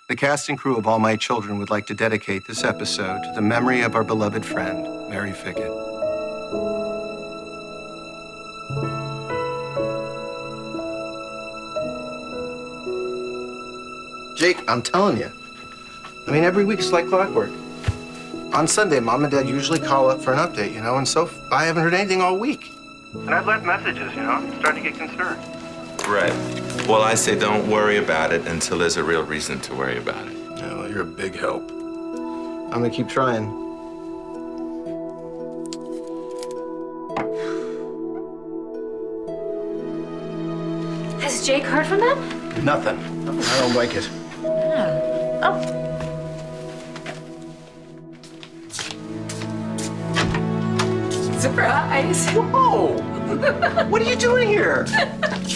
The cast and crew of All My Children would like to dedicate this episode to the memory of our beloved friend, Mary Figgett. Jake, I'm telling you. I mean, every week's like clockwork. On Sunday, Mom and Dad usually call up for an update, you know, and so I haven't heard anything all week. And I've left messages, you know. I'm starting to get concerned. Right. Well, I say don't worry about it until there's a real reason to worry about it. Yeah, well, you're a big help. I'm gonna keep trying. Has Jake heard from them? Nothing. I don't like it. Oh. Surprise! Whoa! What are you doing here?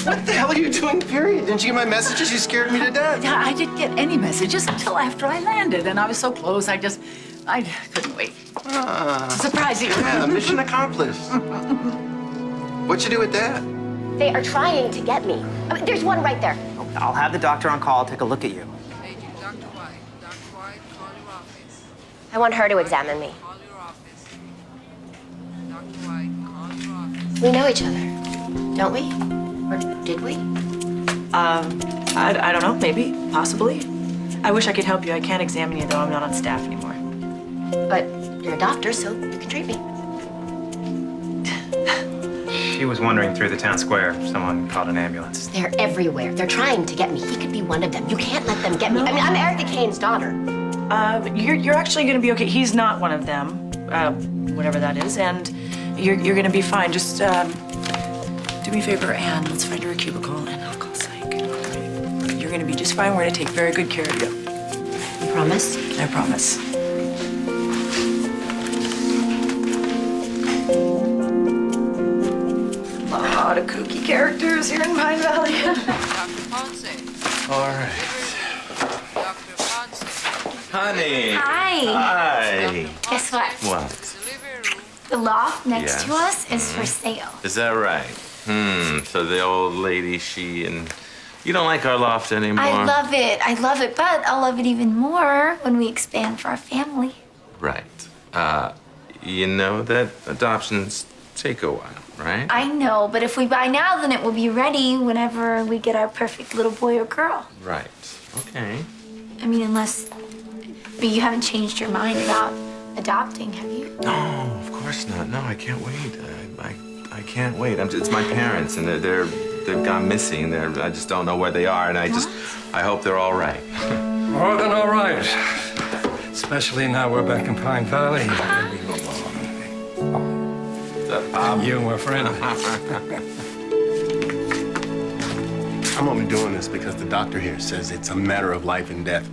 What the hell are you doing, period? Didn't you get my messages? You scared me to death. Yeah, I didn't get any messages until after I landed, and I was so close, I couldn't wait. Surprise you. Yeah, mission accomplished. What'd you do with that? They are trying to get me. I mean, there's one right there. I'll have the doctor on call take a look at you. Agent Dr. White. Dr. White, call your office. I want her to examine me. Call your office. Dr. White, call your office. We know each other, don't we? Or did we? I don't know, maybe, possibly. I wish I could help you. I can't examine you, though. I'm not on staff anymore. But you're a doctor, so you can treat me. She was wandering through the town square. Someone called an ambulance. They're everywhere. They're trying to get me. He could be one of them. You can't let them get me. I mean, I'm Erica Kane's daughter. You're actually going to be okay. He's not one of them, whatever that is, and you're going to be fine. Just do me a favor, Anne. Let's find her a cubicle, and I'll call psych. You're going to be just fine. We're going to take very good care of you. You promise? I promise. A lot of kooky characters here in Pine Valley. Dr. Ponce. All right. Dr. Ponce. Honey. Hi. Hi. Guess what? What? Delivery room. The loft next to Yes. us is for sale. Is that right? So the old lady, you don't like our loft anymore? I love it, but I'll love it even more when we expand for our family. Right. You know that adoptions take a while, right? I know, but if we buy now, then it will be ready whenever we get our perfect little boy or girl. Right. Okay. I mean, you haven't changed your mind about adopting, have you? No, of course not. No, I can't wait. I can't wait. It's my parents, and they've gone missing. I just don't know where they are, and I hope they're all right. More than all right. Especially now we're back in Pine Valley. You, my friend. I'm only doing this because the doctor here says it's a matter of life and death.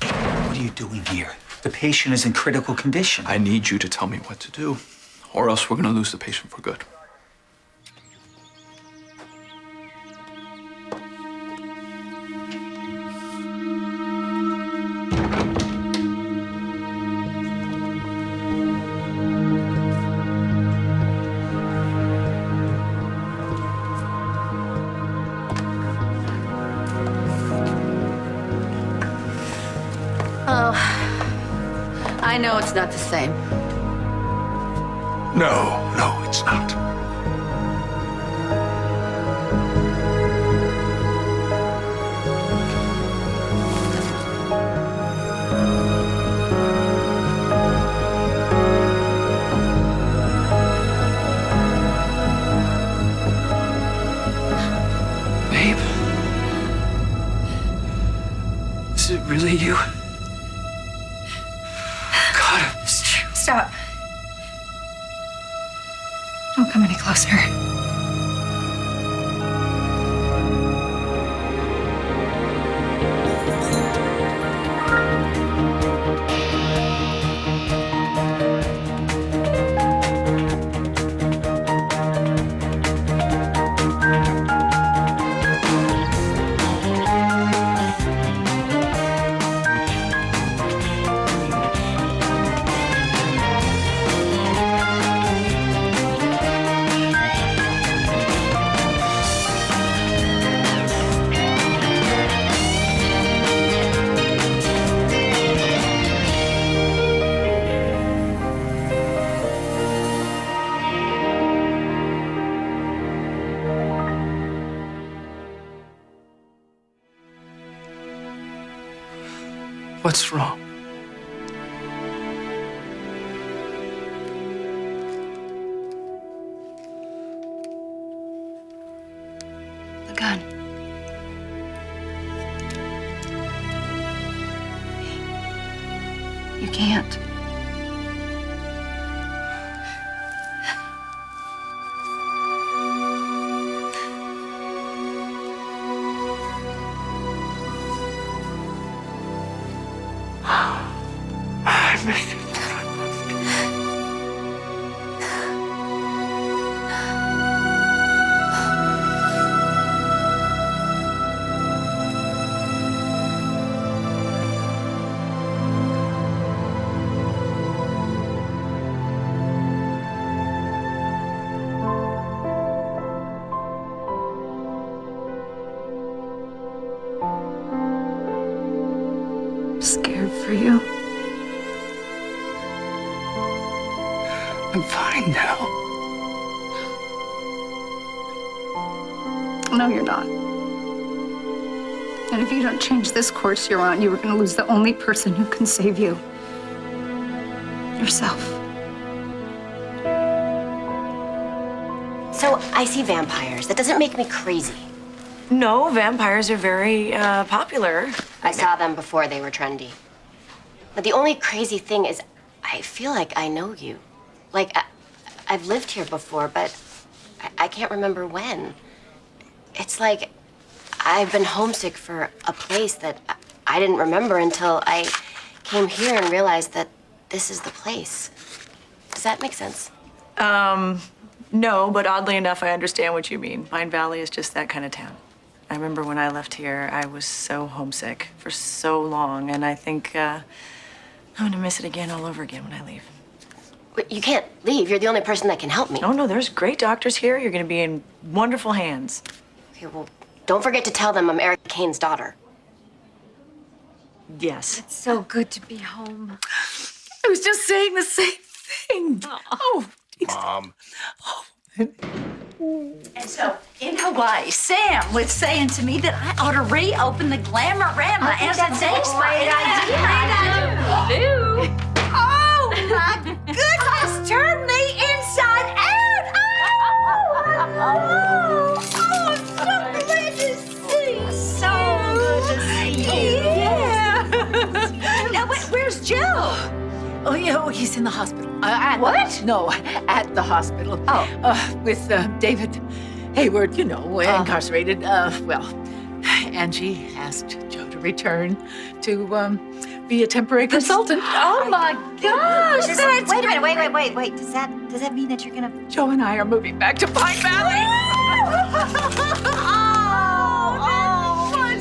What are you doing here? The patient is in critical condition. I need you to tell me what to do, or else we're gonna lose the patient for good. Oh, I know it's not the same. No, it's not. Babe? Is it really you? Stop. Don't come any closer. What's wrong? The gun. You can't. I missed it. I'm scared for you. I'm fine now. No, you're not. And if you don't change this course you're on, you are going to lose the only person who can save you. Yourself. So I see vampires. That doesn't make me crazy. No, vampires are very popular. I saw them before they were trendy. But the only crazy thing is, I feel like I know you. Like, I've lived here before, but I can't remember when. It's like I've been homesick for a place that I didn't remember until I came here and realized that this is the place. Does that make sense? No, but oddly enough, I understand what you mean. Pine Valley is just that kind of town. I remember when I left here, I was so homesick for so long, and I think I'm gonna miss it again all over again when I leave. But you can't leave. You're the only person that can help me. Oh, no, there's great doctors here. You're gonna be in wonderful hands. Okay, well, don't forget to tell them I'm Erica Kane's daughter. Yes. It's so good to be home. I was just saying the same thing. Oh, Mom. And so in Hawaii, Sam was saying to me that I ought to reopen the Glamorama as a day spa. Great idea. Lou. Oh my goodness, turn me inside out. Oh, I'm so glad to see you. So good to see you. Yeah. Now, where's Joe? Oh, yeah, he's in the hospital. What? No, at the hospital. Oh. With David Hayward, you know, incarcerated. Well, Angie asked Joe to return to be a temporary consultant. Oh my gosh! Wait a minute, wait. Does that mean that you're gonna... Joe and I are moving back to Pine Valley.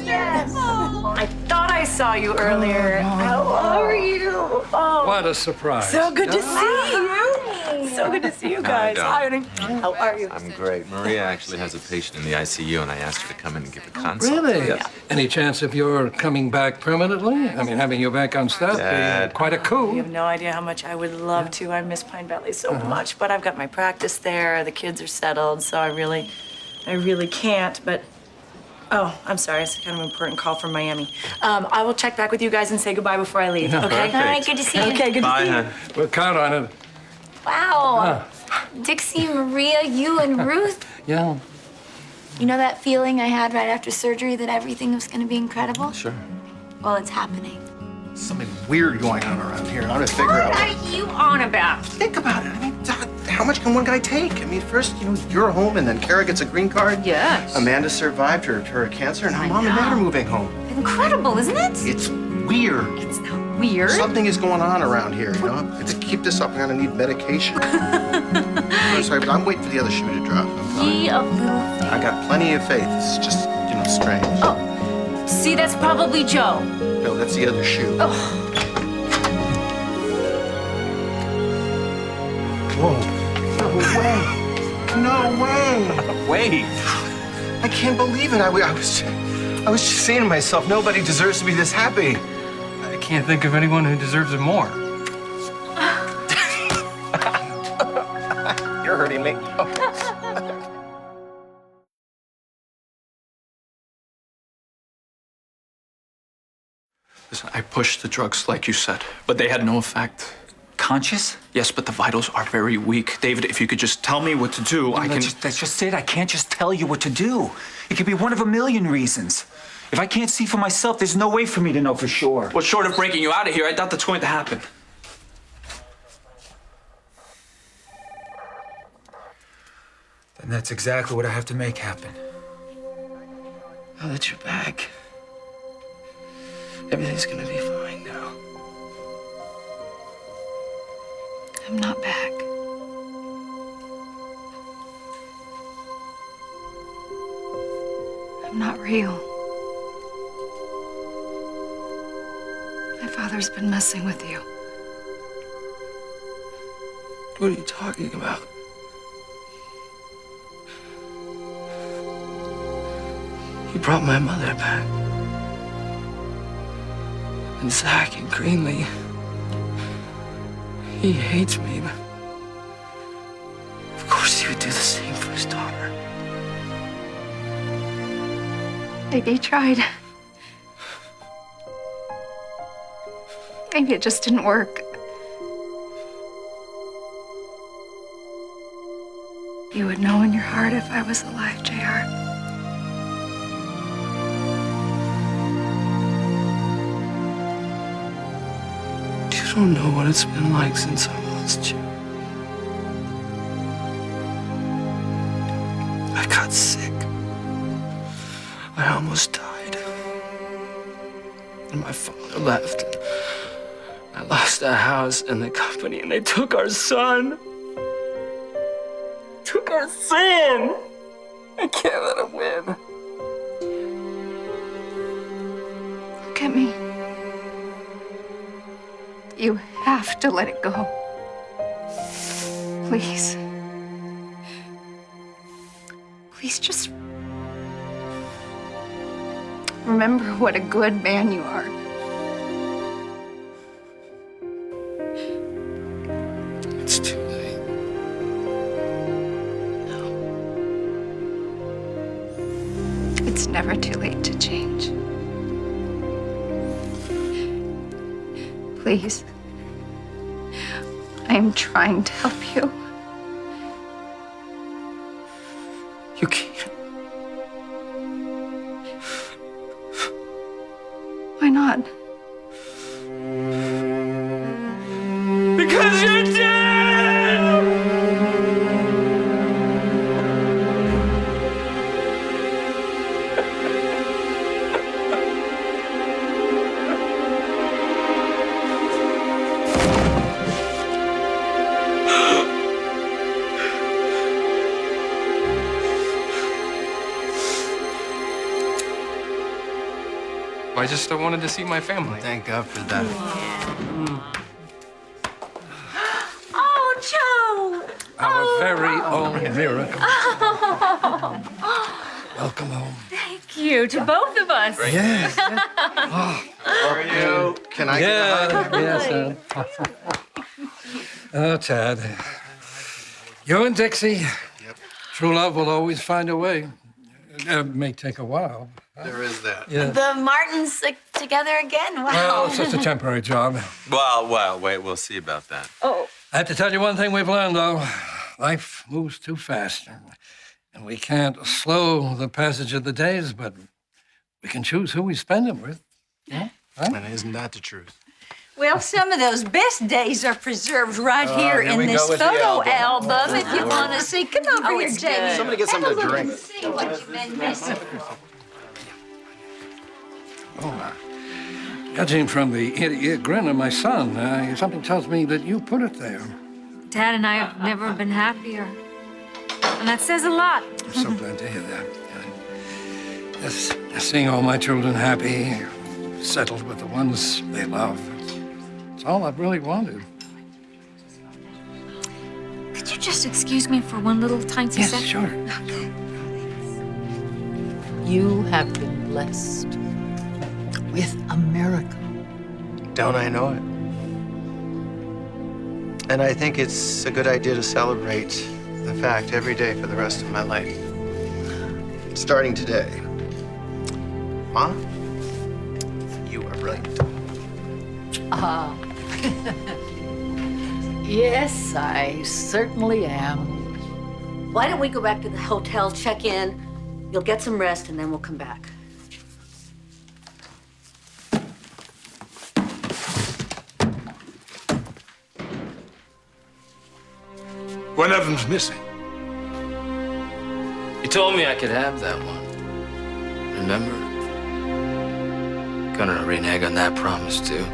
yes. I thought I saw you earlier. How are you? Oh, What a surprise. so good to see you. So good to see you guys. Doc. Hi, honey. How are you? I'm great. Maria actually has a patient in the ICU, and I asked her to come in and give a consult. Really? Yes. Any chance of your coming back permanently? I mean, having you back on staff, Dad. quite a You coup. have no idea how much I would love to. I miss Pine Valley so much, but I've got my practice there. The kids are settled, so I really can't. But oh, I'm sorry. It's a kind of important call from Miami. I will check back with you guys and say goodbye before I leave. Okay. Perfect. All right, good to see you. Okay. Good to Bye, see you. hon. We'll count on it. Wow. Dixie, Maria, you and Ruth. Yeah. You know that feeling I had right after surgery that everything was going to be incredible? Sure. Well, it's happening. Something weird going on around here. I'm gonna figure What out. are you on about? Think about it. I mean, how much can one guy take? I mean, first, you're home, and then Kara gets a green card. Yes. Amanda survived her cancer, and now Mom and Dad are moving home. Incredible, isn't it? It's weird. It's not weird. Something is going on around here, you know? To keep this up, I'm gonna need medication. I'm sorry, but I'm waiting for the other shoe to drop. I'm fine. Ye of little faith. I got plenty of faith. It's just, strange. Oh, see, that's probably Joe. No, that's the other shoe. Oh. Whoa. No way. No way. Wait. I can't believe it. I was just saying to myself, nobody deserves to be this happy. I can't think of anyone who deserves it more. You're hurting me. Listen, I pushed the drugs like you said, but they had no effect. Conscious? Yes, but the vitals are very weak. David, if you could just tell me what to do, I can... That's just it. I can't just tell you what to do. It could be one of a million reasons. If I can't see for myself, there's no way for me to know for sure. Well, short of breaking you out of here, I doubt that's going to happen. Then that's exactly what I have to make happen. Now that you're back, everything's gonna be fine now. I'm not back. I'm not real. My father's been messing with you. What are you talking about? He brought my mother back. And Zach and Greenlee. He hates me, but of course he would do the same for his daughter. Maybe he tried. Maybe it just didn't work. You would know in your heart if I was alive, JR. You don't know what it's been like since I lost you. I got sick. I almost died. And my father left. I lost the house and the company, and they took our son. Took our son! I can't let him win. Look at me. You have to let it go. Please. Please just remember what a good man you are. It's too late. It's never too late to change. Please. I am trying to help you. You can't. Why not? Because you're dead! I just wanted to see my family. Thank God for that. Oh, Joe! Our very own miracle. Welcome home. Thank you to both of us. Yeah. How are you? Can I get a hug? Yes. Oh, Tad. You and Dixie. Yep. True love will always find a way. It may take a while. There is that. Yeah. The Martins together again? Wow. Well, it's just a temporary job. Well, wait, we'll see about that. Oh. I have to tell you one thing we've learned, though. Life moves too fast. And we can't slow the passage of the days, but we can choose who we spend them with. Yeah? Right? And isn't that the truth? Well, some of those best days are preserved right here in we this go with the photo album. album, if you want to see. Come over here, Jamie. Somebody get something to drink. See what you've been missing. Oh, judging from the ear-to-ear grin of my son, something tells me that you put it there. Dad and I have never been happier. And that says a lot. I'm so glad to hear that. Just seeing all my children happy, settled with the ones they love. It's all I've really wanted. Could you just excuse me for one little tiny Yes, second? sure. You have been blessed with a miracle. Don't I know it? And I think it's a good idea to celebrate the fact every day for the rest of my life. Starting today. Ma, you are brilliant. Yes, I certainly am. Why don't we go back to the hotel, check in, you'll get some rest, and then we'll come back. One of them's missing. You told me I could have that one. Remember? Gonna renege on that promise, too.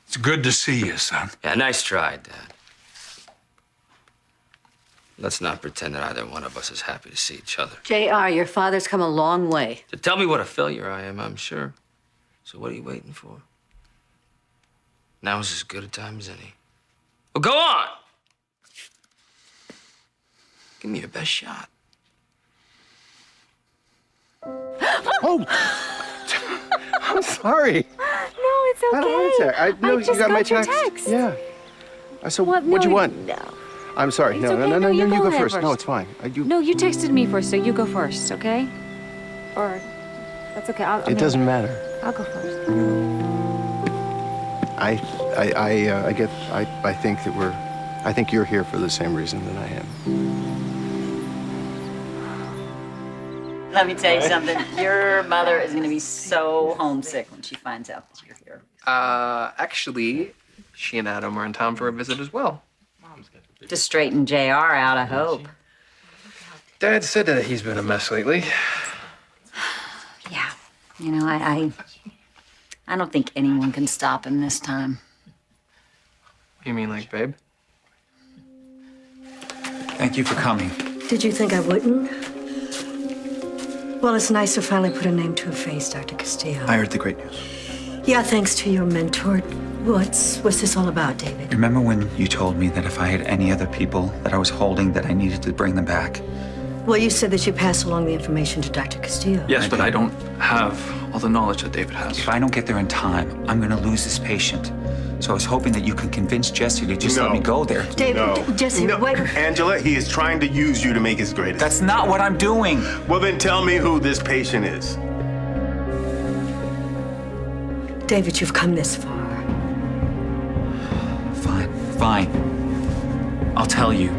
It's good to see you, son. Yeah, nice try, Dad. Let's not pretend that either one of us is happy to see each other. JR, your father's come a long way. To tell me what a failure I am, I'm sure. So what are you waiting for? Now is as good a time as any. Well, go on! Give me your best shot. Oh! I'm sorry. No, it's okay. I don't want to. I know you got my text. Yeah. So what'd you want? No. I'm sorry. It's No, okay. no, You you go go ahead first. No, first. it's fine. No, you texted me first, so you go first, okay? Or that's okay. It doesn't matter. I'll go first. I think you're here for the same reason that I am. Let me tell you something. Your mother is going to be so homesick when she finds out that you're here. Actually, she and Adam are in town for a visit as well. To straighten JR out, I hope. Dad said that he's been a mess lately. Yeah. You know, I don't think anyone can stop him this time. You mean like babe? Thank you for coming. Did you think I wouldn't? Well, it's nice to finally put a name to a face, Dr. Castillo. I heard the great news. Yeah, thanks to your mentor. What's this all about, David? Remember when you told me that if I had any other people that I was holding, that I needed to bring them back? Well, you said that you passed along the information to Dr. Castillo. Yes, but I don't have all the knowledge that David has. If I don't get there in time, I'm going to lose this patient. So I was hoping that you could convince Jesse to just let me go there. David, Jesse, wait. Angela, he is trying to use you to make his greatest. That's not what I'm doing. Well, then tell me who this patient is. David, you've come this far. Fine. I'll tell you.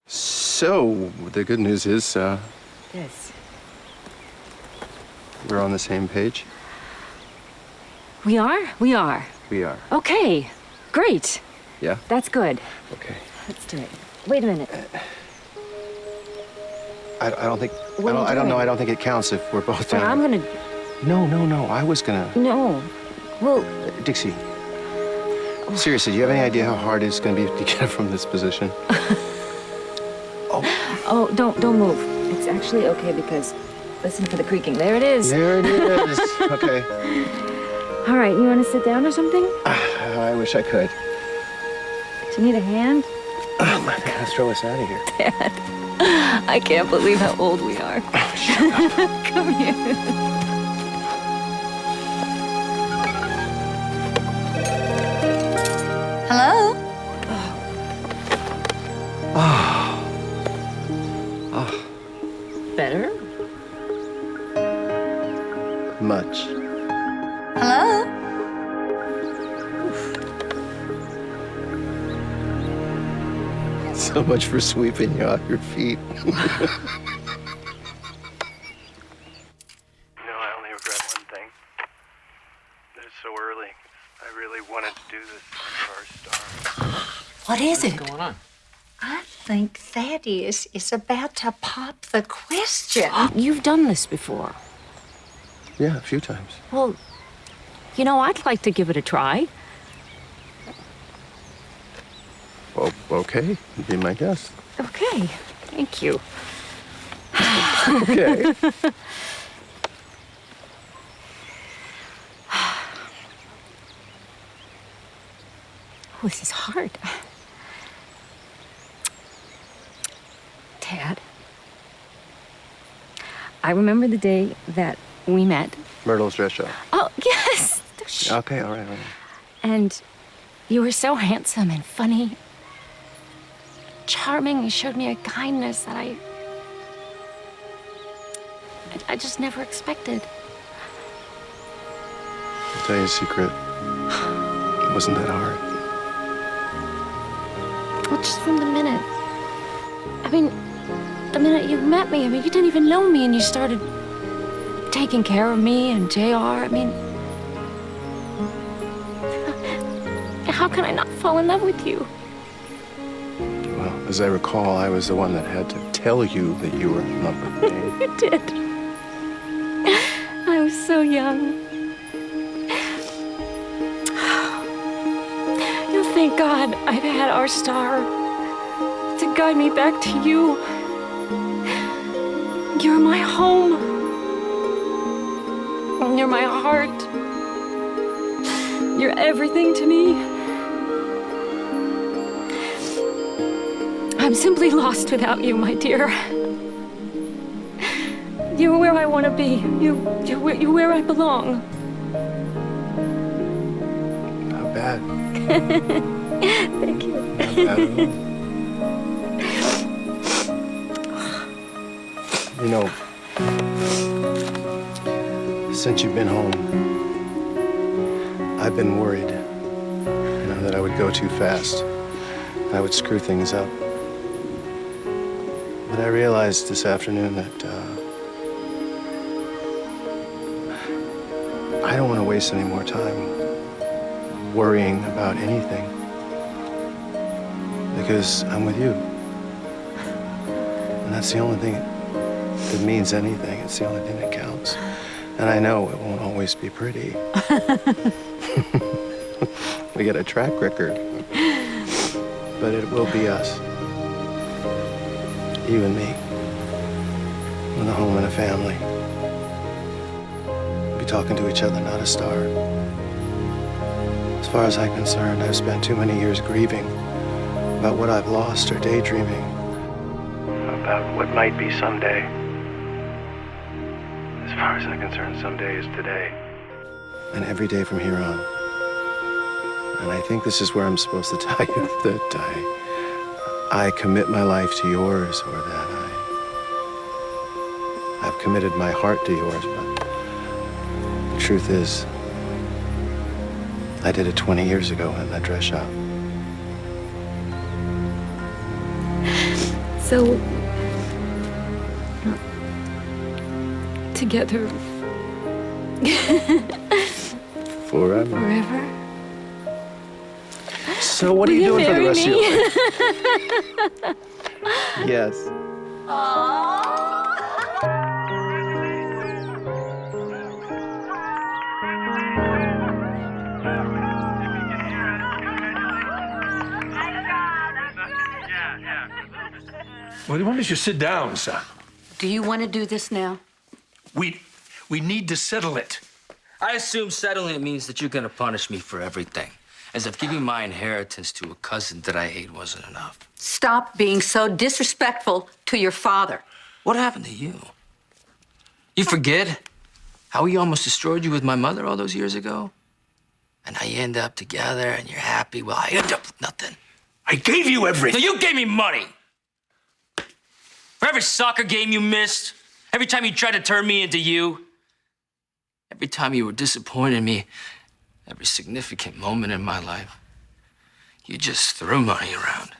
So, the good news is, Yes. we're on the same page. We are? We are. We are. Okay. Great. Yeah? That's good. Okay. Let's do it. Wait a minute. I don't think, What are you I don't know, doing? I don't think it counts if we're both But down. I'm gonna. No, I was gonna. No. Well, Dixie, seriously, do you have any idea how hard it's gonna be to get from this position? oh, don't move. It's actually okay because listen for the creaking. There it is. There it is. Okay. All right, you want to sit down or something? I wish I could. Do you need a hand? Oh my God, let's throw us out of here. Dad, I can't believe how old we are. Shut up. Come here. Hello? Better? Much. Hello? So much for sweeping you off your feet. You know, I only regret one thing. That it's so early. I really wanted to do this for our star. What is it? What's going on? I think Thaddeus is about to pop the question. You've done this before. Yeah, a few times. Well, you know, I'd like to give it a try. Well, okay. Be my guest. Okay. Thank you. Okay. Oh, this is hard. Dad, I remember the day that we met. Myrtle's dress show. Oh, Well, yes. Okay, all right. And you were so handsome and funny, charming. You showed me a kindness that I just never expected. I'll tell you a secret. It wasn't that hard. Well, just from the minute. I mean, the minute you met me, you didn't even know me and you started taking care of me and JR. I mean, how can I not fall in love with you? Well, as I recall, I was the one that had to tell you that you were in love with me. You did. I was so young. Thank God I've had our star to guide me back to you. You're my home. You're my heart. You're everything to me. I'm simply lost without you, my dear. You're where I want to be. You're where I belong. Not bad. Thank you. Not bad at all. You know, since you've been home, I've been worried, that I would go too fast. I would screw things up. But I realized this afternoon that I don't want to waste any more time worrying about anything, because I'm with you. And that's the only thing that means anything. It's the only thing that counts. And I know it won't always be pretty. We got a track record. But it will be us. You and me. With a home and a family. We'll be talking to each other, not a star. As far as I'm concerned, I've spent too many years grieving about what I've lost or daydreaming about what might be someday. As far as I'm concerned, someday is today. And every day from here on. And I think this is where I'm supposed to tell you that I commit my life to yours, or that I've committed my heart to yours, but the truth is, I did it 20 years ago in that dress shop. So, together. Forever. Forever. So what are you doing for the rest of your life? Yes. Well, why don't you sit down, son? Do you want to do this now? We need to settle it. I assume settling it means that you're gonna punish me for everything. As if giving my inheritance to a cousin that I hate wasn't enough. Stop being so disrespectful to your father. What happened to you? You forget how he almost destroyed you with my mother all those years ago? And now you end up together and you're happy. Well, I end up with nothing. I gave you everything. No, you gave me money. For every soccer game you missed, every time you tried to turn me into you, every time you were disappointed in me, every significant moment in my life, you just threw money around.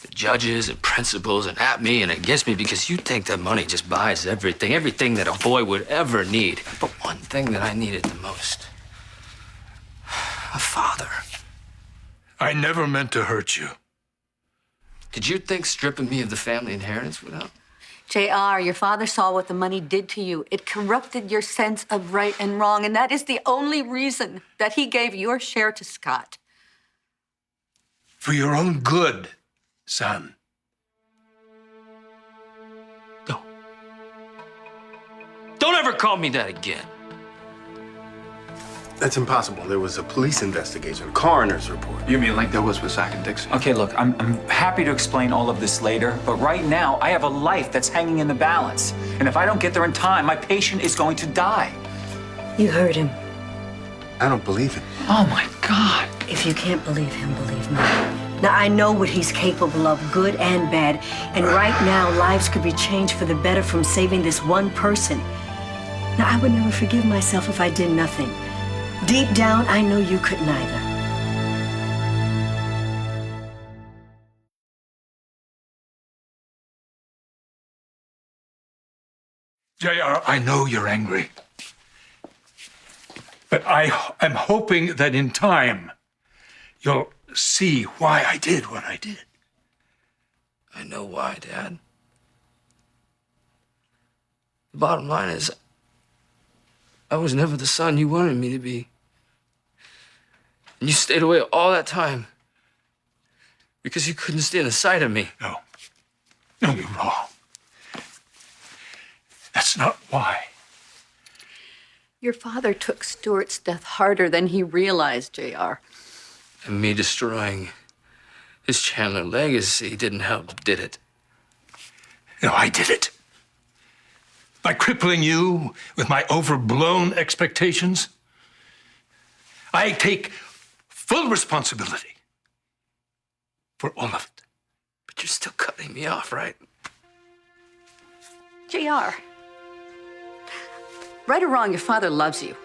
The judges and principals and at me and against me because you think that money just buys everything that a boy would ever need. But one thing that I needed the most, a father. I never meant to hurt you. Did you think stripping me of the family inheritance would help? JR, your father saw what the money did to you. It corrupted your sense of right and wrong, and that is the only reason that he gave your share to Scott. For your own good, son. Don't ever call me that again. That's impossible. There was a police investigation, a coroner's report. You mean like there was with Zach and Dixie? Okay, look, I'm happy to explain all of this later, but right now I have a life that's hanging in the balance. And if I don't get there in time, my patient is going to die. You heard him. I don't believe it. Oh my God. If you can't believe him, believe me. Now, I know what he's capable of, good and bad. And right now, lives could be changed for the better from saving this one person. Now, I would never forgive myself if I did nothing. Deep down, I know you couldn't either. JR, I know you're angry. But I'm hoping that in time, you'll see why I did what I did. I know why, Dad. The bottom line is, I was never the son you wanted me to be. And you stayed away all that time because you couldn't stand the sight of me. No. No, you're wrong. That's not why. Your father took Stuart's death harder than he realized, JR. And me destroying his Chandler legacy didn't help, did it? No, I did it. By crippling you with my overblown expectations, I take full responsibility for all of it. But you're still cutting me off, right? JR. Right or wrong, your father loves you.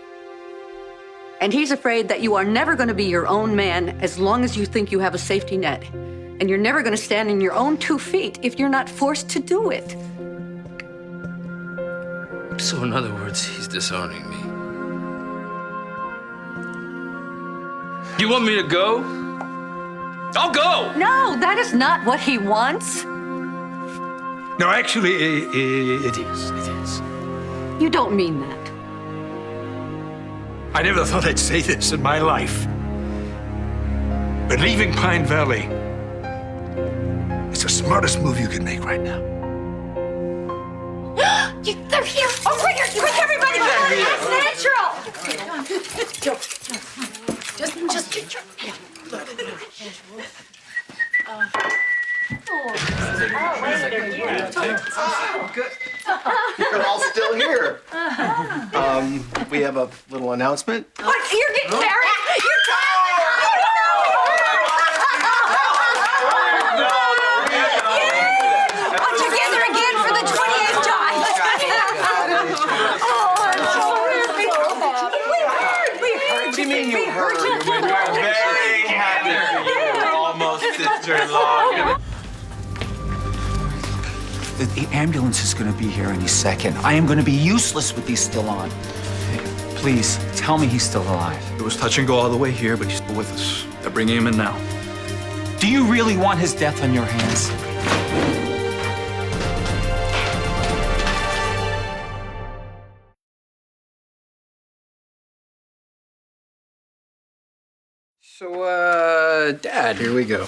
And he's afraid that you are never going to be your own man as long as you think you have a safety net. And you're never going to stand on your own 2 feet if you're not forced to do it. So in other words, he's disowning me. You want me to go? I'll go! No, that is not what he wants. No, actually, it is. It is. You don't mean that. I never thought I'd say this in my life. But leaving Pine Valley is the smartest move you can make right now. They're here. Oh, quick, everybody. That's natural. Just get your... Good. You're all still here. We have a little announcement. What? You're getting married? Together again for the 28th time. We heard. What do you mean you heard? We're very happy for you, almost sister-in-law. The ambulance is going to be here any second. I am going to be useless with these still on. Please, tell me he's still alive. It was touch and go all the way here, but he's still with us. They're bringing him in now. Do you really want his death on your hands? So, Dad, here we go.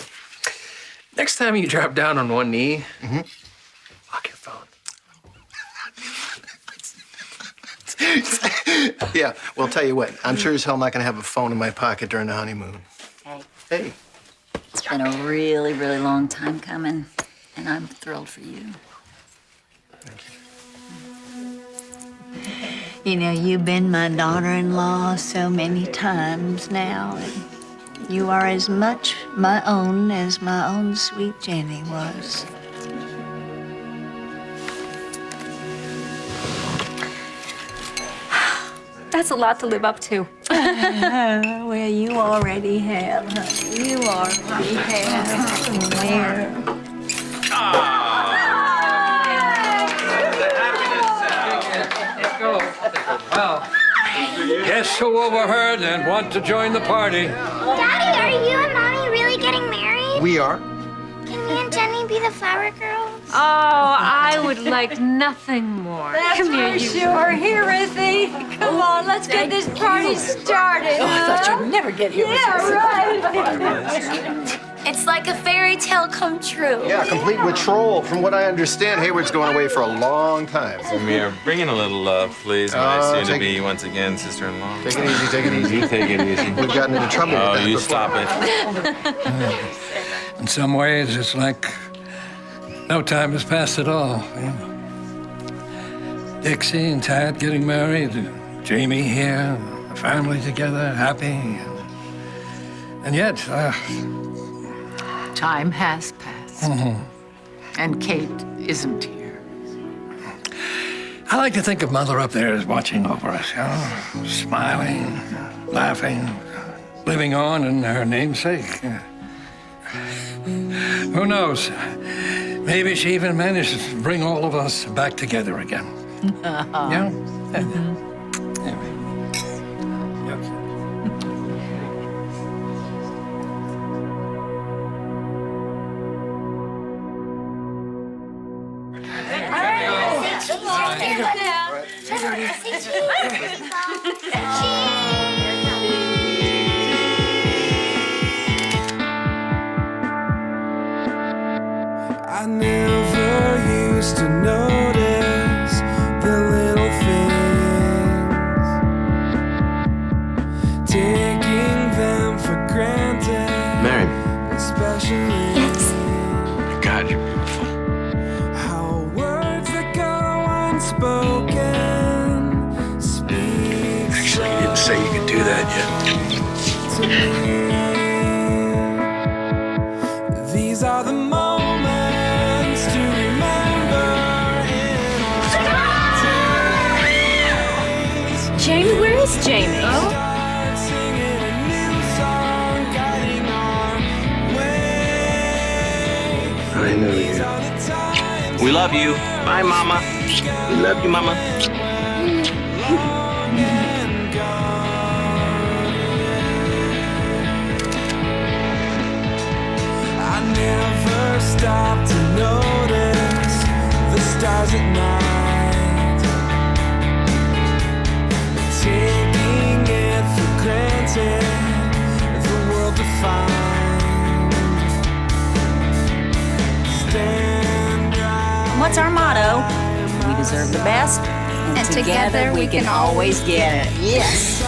Next time you drop down on one knee, lock your phone. Yeah, well, tell you what, I'm sure as hell not gonna have a phone in my pocket during the honeymoon. Hey. Hey. It's been a really, really long time coming, and I'm thrilled for you. You know, you've been my daughter-in-law so many times now, and you are as much my own as my own sweet Jenny was. That's a lot to live up to. Well, you already have, honey. You already have. There. Well, guess who overheard and want to join the party? Daddy, are you and Mommy really getting married? We are. Can me and Jenny be the flower girls? Oh, I would like nothing more. That's Come here, for you. sure. Here, Ruthie. Come on, let's get this party started. Oh, I thought you'd never get here. Yeah, right. It's like a fairy tale come true. Yeah, complete with troll. From what I understand, Hayward's going away for a long time. Samir, bring in a little love, please. My soon-to-be, once again, sister-in-law. Take it easy, take it easy. You take it easy. We've gotten into trouble with that you before. stop it. In some ways, it's like no time has passed at all. You know? Dixie and Tad getting married, Jamie here, the family together, happy. And yet, Time has passed. And Kate isn't here. I like to think of Mother up there as watching over us, you know, smiling, laughing, living on in her namesake. Who knows? Maybe she even managed to bring all of us back together again. Yeah? I never used to notice the little things, taking them for granted. Mary. Especially God, you're beautiful. how words that go unspoken speak. Actually, you didn't say you could do that to me. These are the moments to remember in our days. Jamie, where is Jamie? Start singing a new song, guiding our way. I know you. We love you. Bye, Mama. We love you, Mama. I never stopped to notice the stars at night, taking it for granted, the world to find. Stand right. What's our motto? We deserve the best, and together we can always get it. Yes.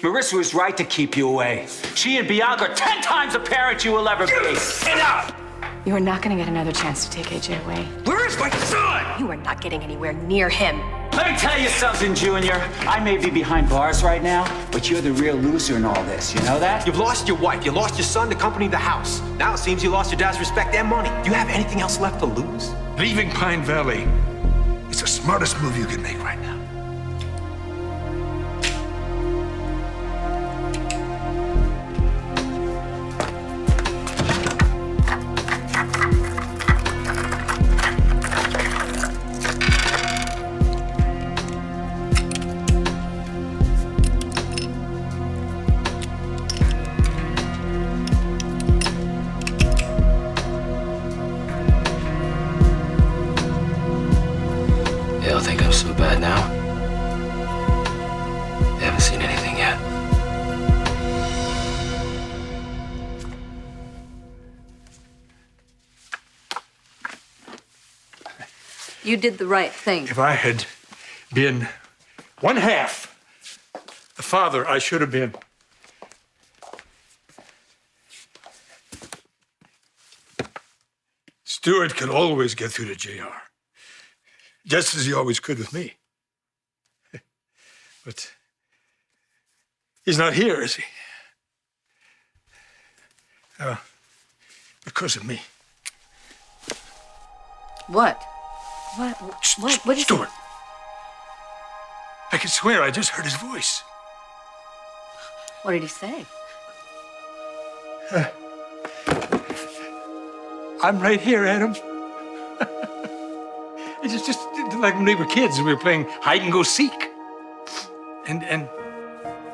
Marissa was right to keep you away. She and Bianca are 10 times the parent you will ever be. Enough! You are not going to get another chance to take AJ away. Where is my son? You are not getting anywhere near him. Let me tell you something, Junior. I may be behind bars right now, but you're the real loser in all this. You know that? You've lost your wife, you lost your son, the company, the house. Now it seems you lost your dad's respect and money. Do you have anything else left to lose? Leaving Pine Valley is the smartest move you can make right now. They all think I'm so bad now. They haven't seen anything yet. You did the right thing. If I had been one half the father I should have been, Stuart could always get through to JR. Just as he always could with me. But he's not here, is he? Because of me. What? What is Stuart. I can swear I just heard his voice. What did he say? I'm right here, Adam. It's just like when we were kids and we were playing hide and go seek. And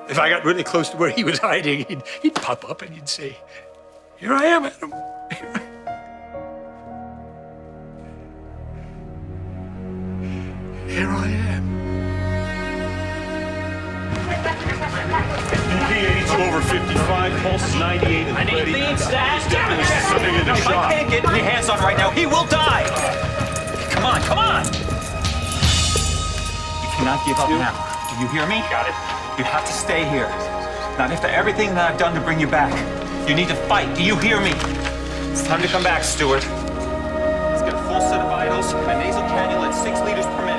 If I got really close to where he was hiding, he'd pop up and he'd say, "Here I am, Adam." Here I am. BP 82 over 55, pulse is 98 and I need ready. leads, Dad. Damn it! Something in the If I shop. can't get my hands on right now, he will die. Come on, come on. You cannot give up now. Do you hear me? Got it. You have to stay here. Not after everything that I've done to bring you back. You need to fight. Do you hear me? It's time to come back, Stuart. Let's get a full set of vitals, a nasal cannula at 6 liters per minute.